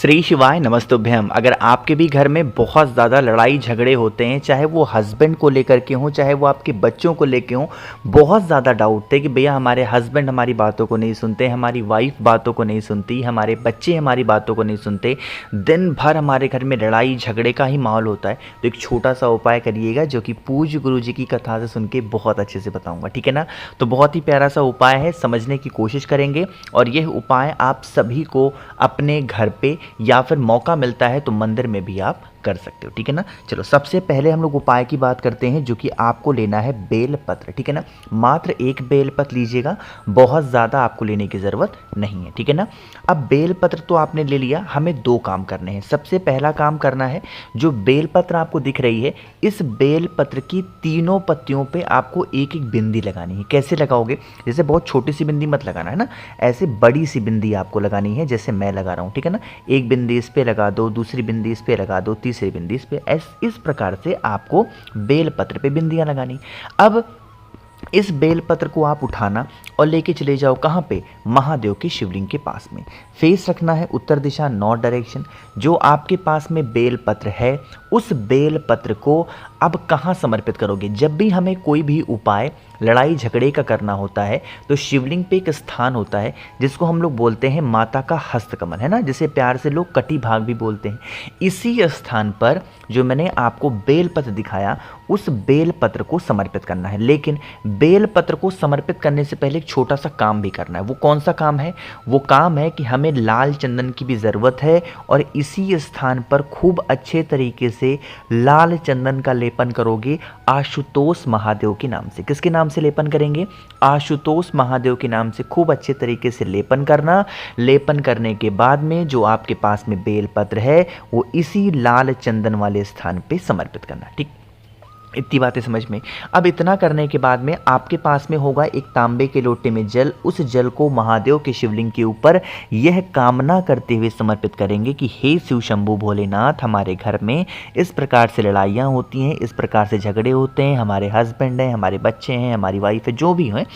श्री शिवाय नमस्तुभ्यम। अगर आपके भी घर में बहुत ज़्यादा लड़ाई झगड़े होते हैं, चाहे वो हस्बैंड को लेकर के हों, चाहे वो आपके बच्चों को लेके हों, बहुत ज़्यादा डाउट थे कि भैया हमारे हस्बैंड हमारी बातों को नहीं सुनते, हमारी वाइफ बातों को नहीं सुनती, हमारे बच्चे हमारी बातों को नहीं सुनते, दिन भर हमारे घर में लड़ाई झगड़े का ही माहौल होता है, तो एक छोटा सा उपाय करिएगा जो कि पूज्य गुरु जी की कथा से सुन के बहुत अच्छे से बताऊँगा, ठीक है ना। तो बहुत ही प्यारा सा उपाय है, समझने की कोशिश करेंगे और यह उपाय आप सभी को अपने घर पे या फिर मौका मिलता है तो मंदिर में भी आप कर सकते हो, ठीक है ना। चलो सबसे पहले हम लोग उपाय की बात करते हैं, जो कि आपको लेना है बेल पत्र, ठीक है ना। मात्र एक बेल पत्र लीजिएगा, बहुत ज़्यादा आपको लेने की ज़रूरत नहीं है, ठीक है ना। अब बेल पत्र तो आपने ले लिया, हमें दो काम करने हैं। सबसे पहला काम करना है, जो बेल पत्र आपको दिख रही है, इस बेल पत्र की तीनों पत्तियों पे आपको एक एक बिंदी लगानी है। कैसे लगाओगे? जैसे बहुत छोटी सी बिंदी मत लगाना है ना, ऐसे बड़ी सी बिंदी आपको लगानी है, जैसे मैं लगा रहा हूँ, ठीक है ना। एक बिंदी इस पे लगा दो, दूसरी बिंदी इस पे लगा दो, तीसरी बिंदी इस पे, इस प्रकार से आपको बेल पत्र पे बिंदियां लगानी। अब इस बेल पत्र को आप उठाना और लेके चले जाओ कहाँ पे? महादेव के शिवलिंग के पास में। फेस रखना है उत्तर दिशा, नॉर्थ डायरेक्शन। जो आपके पास में बेल पत्र है, उस बेल पत्र को अब कहाँ समर्पित करोगे? जब भी हमें कोई भी उपाय लड़ाई झगड़े का करना होता है तो शिवलिंग पे एक स्थान होता है जिसको हम लोग बोलते हैं माता का हस्तकमल, है ना, जिसे प्यार से लोग कटी भाग भी बोलते हैं। इसी स्थान पर जो मैंने आपको बेल पत्र दिखाया, उस बेल पत्र को समर्पित करना है। लेकिन बेल पत्र को समर्पित करने से पहले एक छोटा सा काम भी करना है। वो कौन सा काम है? वो काम है कि हमें लाल चंदन की भी ज़रूरत है और इसी स्थान पर खूब अच्छे तरीके से लाल चंदन का लेपन करोगे आशुतोष महादेव के नाम से। किसके नाम से लेपन करेंगे? आशुतोष महादेव के नाम से खूब अच्छे तरीके से लेपन करना। लेपन करने के बाद में जो आपके पास में बेल पत्र है, वो इसी लाल चंदन वाले स्थान पे समर्पित करना, ठीक। इतनी बातें समझ में। अब इतना करने के बाद में आपके पास में होगा एक तांबे के लोटे में जल। उस जल को महादेव के शिवलिंग के ऊपर यह कामना करते हुए समर्पित करेंगे कि हे शिव शंभु भोलेनाथ, हमारे घर में इस प्रकार से लड़ाइयाँ होती हैं, इस प्रकार से झगड़े होते हैं, हमारे हस्बैंड हैं, हमारे बच्चे हैं, हमारी वाइफ है, जो भी हैं,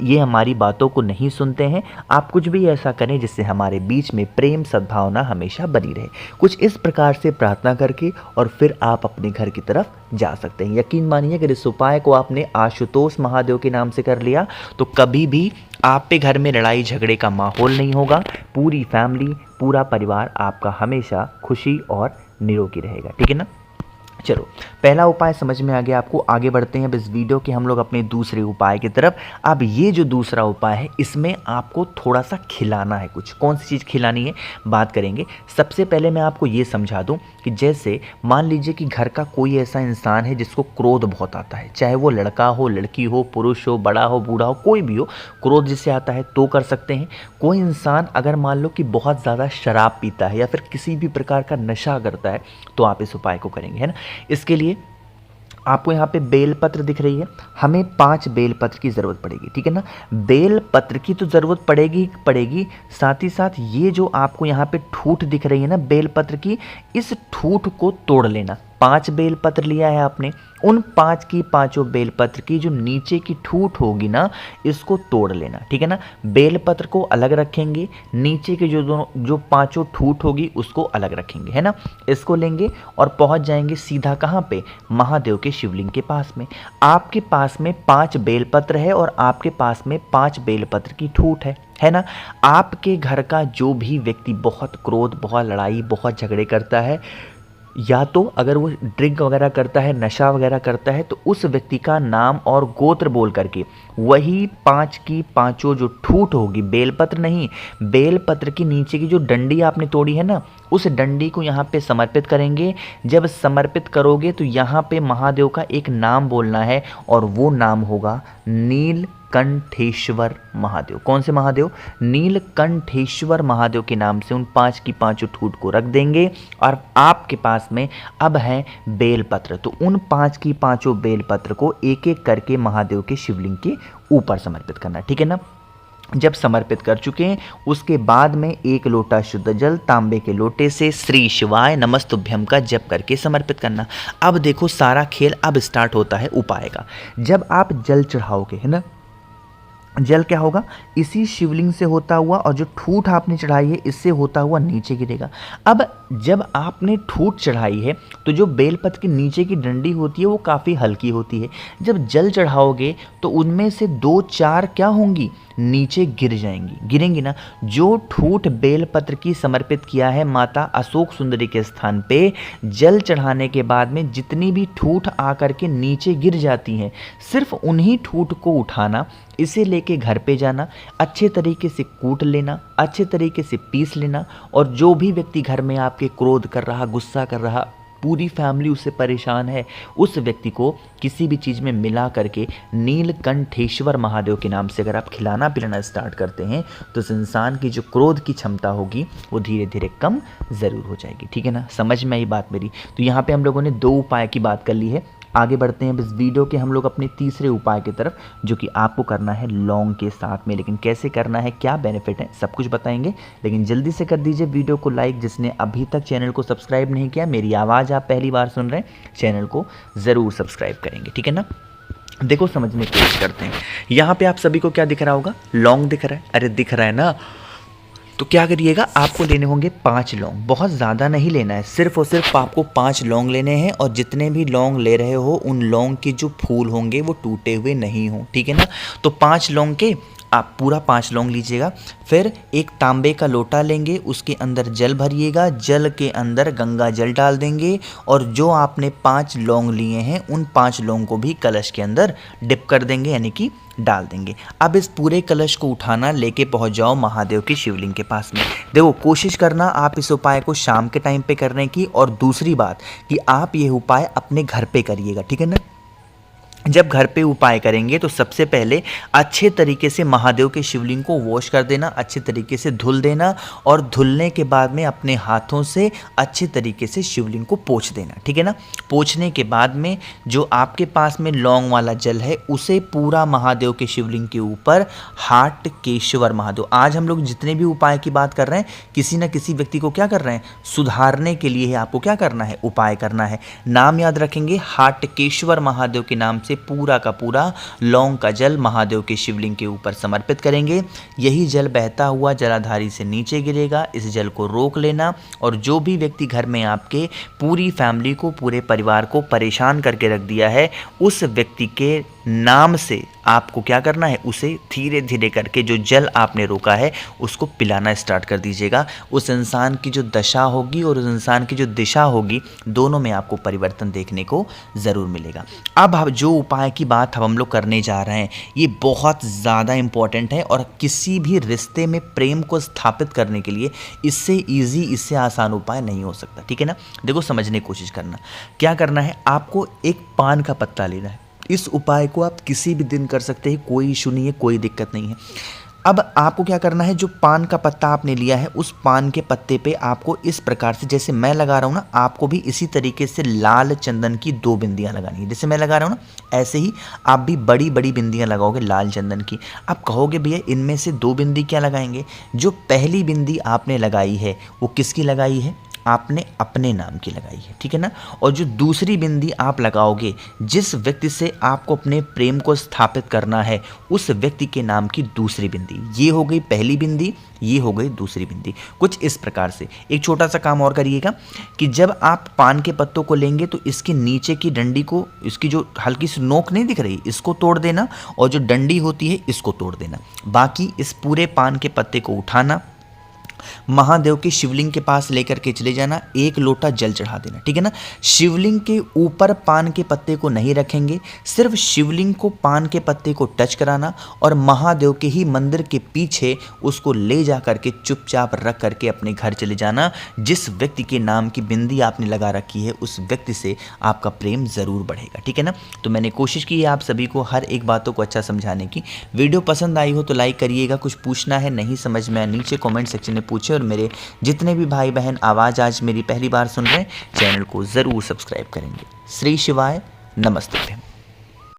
ये हमारी बातों को नहीं सुनते हैं। आप कुछ भी ऐसा करें जिससे हमारे बीच में प्रेम सद्भावना हमेशा बनी रहे। कुछ इस प्रकार से प्रार्थना करके और फिर आप अपने घर की तरफ जा सकते हैं। यकीन मानिए अगर इस उपाय को आपने आशुतोष महादेव के नाम से कर लिया तो कभी भी आप पे घर में लड़ाई झगड़े का माहौल नहीं होगा। पूरी फैमिली, पूरा परिवार आपका हमेशा खुशी और निरोगी रहेगा, ठीक है ना। चलो पहला उपाय समझ में आ गया आपको। आगे बढ़ते हैं अब इस वीडियो के हम लोग अपने दूसरे उपाय की तरफ। अब ये जो दूसरा उपाय है, इसमें आपको थोड़ा सा खिलाना है। कुछ कौन सी चीज़ खिलानी है बात करेंगे। सबसे पहले मैं आपको ये समझा दूं कि जैसे मान लीजिए कि घर का कोई ऐसा इंसान है जिसको क्रोध बहुत आता है, चाहे वो लड़का हो, लड़की हो, पुरुष हो, बड़ा हो, बूढ़ा हो, कोई भी हो, क्रोध जिससे आता है तो कर सकते हैं। कोई इंसान अगर मान लो कि बहुत ज़्यादा शराब पीता है या फिर किसी भी प्रकार का नशा करता है तो आप इस उपाय को करेंगे, है ना। इसके लिए आपको यहाँ पे बेल पत्र दिख रही है, हमें 5 बेल पत्र की ज़रूरत पड़ेगी, ठीक है ना। बेल पत्र की तो ज़रूरत पड़ेगी, साथ ही साथ ये जो आपको यहाँ पे ठूठ दिख रही है ना बेल पत्र की, इस ठूठ को तोड़ लेना। 5 बेल पत्र लिया है आपने, उन 5 की पांचों बेल पत्र की जो नीचे की ठूठ होगी ना, इसको तोड़ लेना, ठीक है ना। बेल पत्र को अलग रखेंगे, नीचे के जो पांचों ठूठ होगी उसको अलग रखेंगे, है ना। इसको लेंगे और पहुंच जाएंगे सीधा कहाँ पे? महादेव के शिवलिंग के पास में। आपके पास में 5 बेल पत्र है और आपके पास में 5 बेल पत्र की ठूठ है ना। आपके घर का जो भी व्यक्ति बहुत क्रोध, बहुत लड़ाई, बहुत झगड़े करता है, या तो अगर वो ड्रिंक वगैरह करता है, नशा वगैरह करता है, तो उस व्यक्ति का नाम और गोत्र बोल करके वही 5 की पांचों जो ठूठ होगी, बेलपत्र नहीं, बेलपत्र की नीचे की जो डंडी आपने तोड़ी है ना, उस डंडी को यहाँ पे समर्पित करेंगे। जब समर्पित करोगे तो यहाँ पे महादेव का एक नाम बोलना है और वो नाम होगा नीलकंठेश्वर महादेव। कौन से महादेव? नीलकंठेश्वर महादेव के नाम से उन 5 की पांचों ठूठ को रख देंगे। और आपके पास में अब है बेलपत्र, तो उन 5 की पांचों बेलपत्र को एक एक करके महादेव के शिवलिंग के ऊपर समर्पित करना, ठीक है ना। जब समर्पित कर चुके हैं उसके बाद में 1 लोटा शुद्ध जल तांबे के लोटे से श्री शिवाय नमस्तुभ्यम का जप करके समर्पित करना। अब देखो सारा खेल अब स्टार्ट होता है उपाय का। जब आप जल चढ़ाओगे, है ना, जल क्या होगा, इसी शिवलिंग से होता हुआ और जो ठूठ आपने चढ़ाई है इससे होता हुआ नीचे गिरेगा। अब जब आपने ठूठ चढ़ाई है तो जो बेलपत्र के नीचे की डंडी होती है वो काफ़ी हल्की होती है। जब जल चढ़ाओगे तो उनमें से 2-4 क्या होंगी, नीचे गिर जाएंगी, गिरेंगी ना। जो ठूठ बेलपत्र की समर्पित किया है माता अशोक सुंदरी के स्थान पे, जल चढ़ाने के बाद में जितनी भी ठूठ आकर के नीचे गिर जाती हैं, सिर्फ उन्हीं ठूठ को उठाना, इसे लेके घर पे जाना, अच्छे तरीके से कूट लेना, अच्छे तरीके से पीस लेना, और जो भी व्यक्ति घर में आपके क्रोध कर रहा, गुस्सा कर रहा, पूरी फैमिली उससे परेशान है, उस व्यक्ति को किसी भी चीज़ में मिला करके नीलकंठेश्वर महादेव के नाम से अगर आप खिलाना पिलाना स्टार्ट करते हैं तो उस इंसान की जो क्रोध की क्षमता होगी वो धीरे धीरे कम ज़रूर हो जाएगी। ठीक है ना, समझ में आई बात मेरी। तो यहाँ पे हम लोगों ने 2 उपाय की बात कर ली है। आगे बढ़ते हैं इस वीडियो के हम लोग अपने तीसरे उपाय की तरफ, जो कि आपको करना है लौंग के साथ में। लेकिन कैसे करना है, क्या बेनिफिट है, सब कुछ बताएंगे। लेकिन जल्दी से कर दीजिए वीडियो को लाइक, जिसने अभी तक चैनल को सब्सक्राइब नहीं किया, मेरी आवाज़ आप पहली बार सुन रहे हैं, चैनल को ज़रूर सब्सक्राइब करेंगे। ठीक है ना, देखो समझने की कोशिश करते हैं। यहाँ पे आप सभी को क्या दिख रहा होगा, लौंग दिख रहा है, अरे दिख रहा है ना। तो क्या करिएगा, आपको लेने होंगे 5 लौंग, बहुत ज़्यादा नहीं लेना है, सिर्फ और सिर्फ आपको 5 लौंग लेने हैं। और जितने भी लौंग ले रहे हो उन लौंग के जो फूल होंगे वो टूटे हुए नहीं हो, ठीक है ना। तो 5 लौंग के आप पूरा 5 लौंग लीजिएगा। फिर एक तांबे का लोटा लेंगे, उसके अंदर जल भरिएगा, जल के अंदर गंगा जल डाल देंगे, और जो आपने 5 लौंग लिए हैं उन 5 लौंग को भी कलश के अंदर डिप कर देंगे, यानी कि डाल देंगे। अब इस पूरे कलश को उठाना, लेके पहुंच जाओ महादेव की शिवलिंग के पास में। देखो कोशिश करना आप इस उपाय को शाम के टाइम पे करने की, और दूसरी बात कि आप ये उपाय अपने घर पे करिएगा, ठीक है ना। जब घर पे उपाय करेंगे तो सबसे पहले अच्छे तरीके से महादेव के शिवलिंग को वॉश कर देना, अच्छे तरीके से धुल देना, और धुलने के बाद में अपने हाथों से अच्छे तरीके से शिवलिंग को पोंछ देना, ठीक है ना। पोंछने के बाद में जो आपके पास में लौंग वाला जल है उसे पूरा महादेव के शिवलिंग के ऊपर हाटकेश्वर महादेव, आज हम लोग जितने भी उपाय की बात कर रहे हैं किसी न किसी व्यक्ति को क्या कर रहे हैं, सुधारने के लिए आपको क्या करना है, उपाय करना है। नाम याद रखेंगे, हाटकेश्वर महादेव के नाम से पूरा का पूरा लौंग का जल महादेव के शिवलिंग के ऊपर समर्पित करेंगे। यही जल बहता हुआ जलाधारी से नीचे गिरेगा, इस जल को रोक लेना, और जो भी व्यक्ति घर में आपके पूरी फैमिली को, पूरे परिवार को परेशान करके रख दिया है, उस व्यक्ति के नाम से आपको क्या करना है, उसे धीरे धीरे करके जो जल आपने रोका है उसको पिलाना स्टार्ट कर दीजिएगा। उस इंसान की जो दशा होगी और उस इंसान की जो दिशा होगी, दोनों में आपको परिवर्तन देखने को ज़रूर मिलेगा। अब जो उपाय की बात हम लोग करने जा रहे हैं ये बहुत ज़्यादा इम्पॉर्टेंट है, और किसी भी रिश्ते में प्रेम को स्थापित करने के लिए इससे ईजी, इससे आसान उपाय नहीं हो सकता, ठीक है ना। देखो समझने की कोशिश करना, क्या करना है, आपको एक पान का पत्ता लेना है। इस उपाय को आप किसी भी दिन कर सकते हैं, कोई इशू नहीं है, कोई दिक्कत नहीं है। अब आपको क्या करना है, जो पान का पत्ता आपने लिया है उस पान के पत्ते पे आपको इस प्रकार से, जैसे मैं लगा रहा हूँ ना, आपको भी इसी तरीके से लाल चंदन की 2 बिंदियाँ लगानी है। जैसे मैं लगा रहा हूँ ना, ऐसे ही आप भी बड़ी बड़ी बिंदियाँ लगाओगे लाल चंदन की। आप कहोगे भैया इनमें से 2 बिंदी क्या लगाएंगे, जो पहली बिंदी आपने लगाई है वो किसकी लगाई है, आपने अपने नाम की लगाई है, ठीक है ना। और जो दूसरी बिंदी आप लगाओगे, जिस व्यक्ति से आपको अपने प्रेम को स्थापित करना है उस व्यक्ति के नाम की दूसरी बिंदी, ये हो गई पहली बिंदी, ये हो गई दूसरी बिंदी। कुछ इस प्रकार से एक छोटा सा काम और करिएगा कि जब आप पान के पत्तों को लेंगे तो इसके नीचे की डंडी को, इसकी जो हल्की सी नोक नहीं दिख रही, इसको तोड़ देना, और जो डंडी होती है इसको तोड़ देना। बाकी इस पूरे पान के पत्ते को उठाना, महादेव के शिवलिंग के पास लेकर के चले जाना, 1 लोटा जल चढ़ा देना, ठीक है ना। शिवलिंग के ऊपर पान के पत्ते को नहीं रखेंगे, सिर्फ शिवलिंग को पान के पत्ते को टच कराना, और महादेव के ही मंदिर के पीछे उसको ले जा करके चुपचाप रख करके अपने घर चले जाना। जिस व्यक्ति के नाम की बिंदी आपने लगा रखी है उस व्यक्ति से आपका प्रेम ज़रूर बढ़ेगा, ठीक है ना। तो मैंने कोशिश की है आप सभी को हर एक बातों को अच्छा समझाने की। वीडियो पसंद आई हो तो लाइक करिएगा, कुछ पूछना है नहीं समझ में नीचे कमेंट सेक्शन में पूछे, और मेरे जितने भी भाई बहन आवाज़ आज मेरी पहली बार सुन रहे हैं चैनल को ज़रूर सब्सक्राइब करेंगे। श्री शिवाय, नमस्ते।